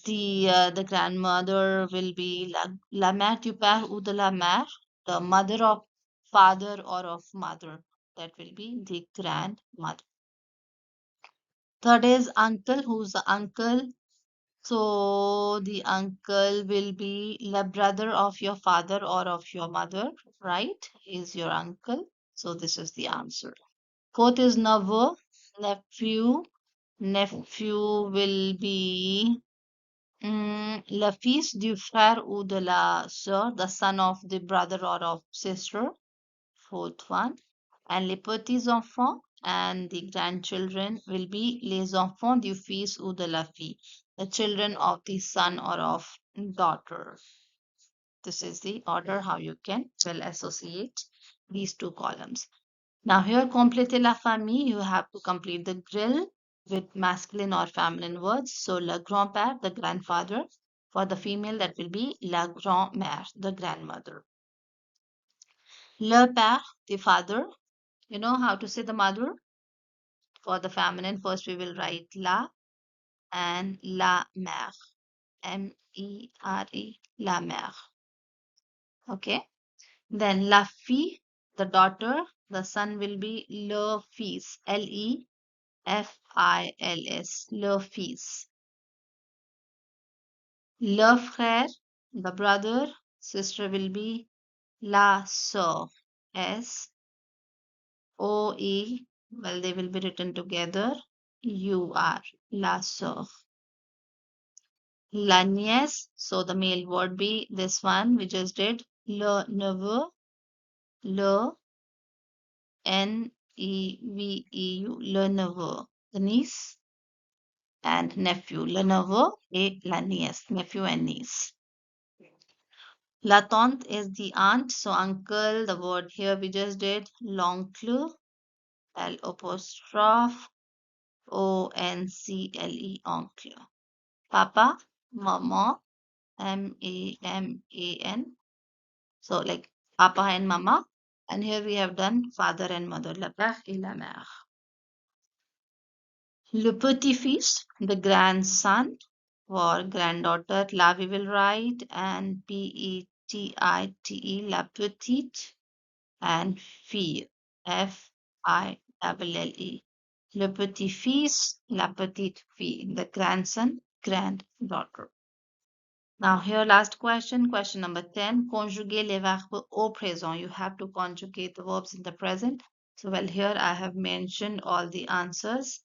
the grandmother will be la mère du père ou de la mère, the mother of father or of mother. That will be the grandmother. Third is uncle, who's the uncle? So the uncle will be the brother of your father or of your mother, right? Is your uncle. So this is the answer. Fourth is neveu, nephew. Nephew will be le fils du frère ou de la sœur, the son of the brother or of sister. Fourth one. And les petits-enfants and the grandchildren will be les enfants du fils ou de la fille, the children of the son or of daughter. This is the order how you can well associate these two columns. Now here, compléter la famille, you have to complete the grill with masculine or feminine words. So le grand-père, the grandfather. For the female, that will be la grand-mère, the grandmother. Le père, the father. You know how to say the mother? For the feminine, first we will write la and la mère. M-E-R-E, la mère. Okay. Then la fille, the daughter. The son will be le fils. L-E-F-I-L-S. Le fils. Le frère, the brother. Sister will be la sœur. S-O-E. Well, they will be written together. U-R. La sœur. La nièce, so the male would be this one we just did. Le neveu, le N-E-V-E-U, le neveu, the niece, and nephew, le neveu et la nièce, nephew and niece. La tante is the aunt, so uncle, the word here we just did. L'oncle, L apostrophe O-N-C-L-E, oncle. Papa, maman, M-A-M-A-N. So like papa and mama. And here we have done father and mother, le père et la mère. Le petit-fils, the grandson, or granddaughter, la we will write, and P-E-T-I-T-E, la petite, and fille, F-I-L-L-E. Le petit-fils, la petite fille, the grandson, granddaughter. Now here last question number 10, conjuguer les verbes au présent. You have to conjugate the verbs in the present. So well, here I have mentioned all the answers.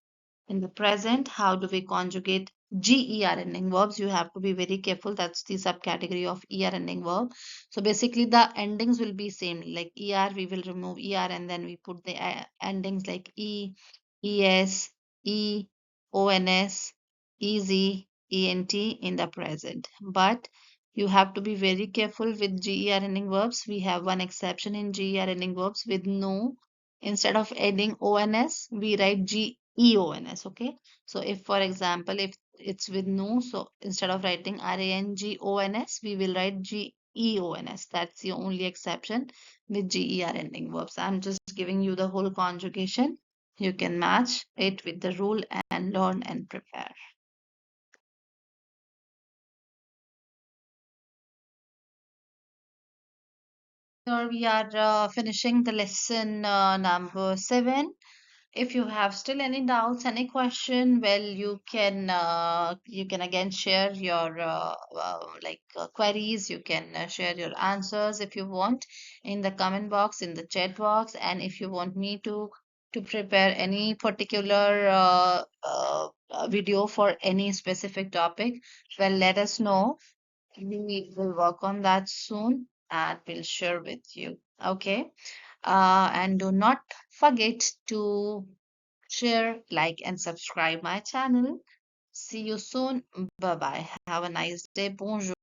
In the present, how do we conjugate GER ending verbs? You have to be very careful. That's the subcategory of ER ending verb. So basically the endings will be same. Like ER, we will remove ER and then we put the endings like E, ES, E, ONS, EZ, ENT in the present. But you have to be very careful with GER ending verbs. We have one exception in GER ending verbs with no. Instead of adding ONS, we write GEONS. Okay. So if, for example, if it's with no, so instead of writing RANGONS, we will write GEONS. That's the only exception with GER ending verbs. I'm just giving you the whole conjugation. You can match it with the rule and learn and prepare. Here we are finishing the lesson number 7. If you have still any doubts, any question, well, you can again share your queries. You can share your answers if you want in the comment box, in the chat box, and if you want me to prepare any particular video for any specific topic, well, let us know. We will work on that soon and we'll share with you. Okay. And do not forget to share, like, and subscribe my channel. See you soon. Bye bye. Have a nice day. Bonjour.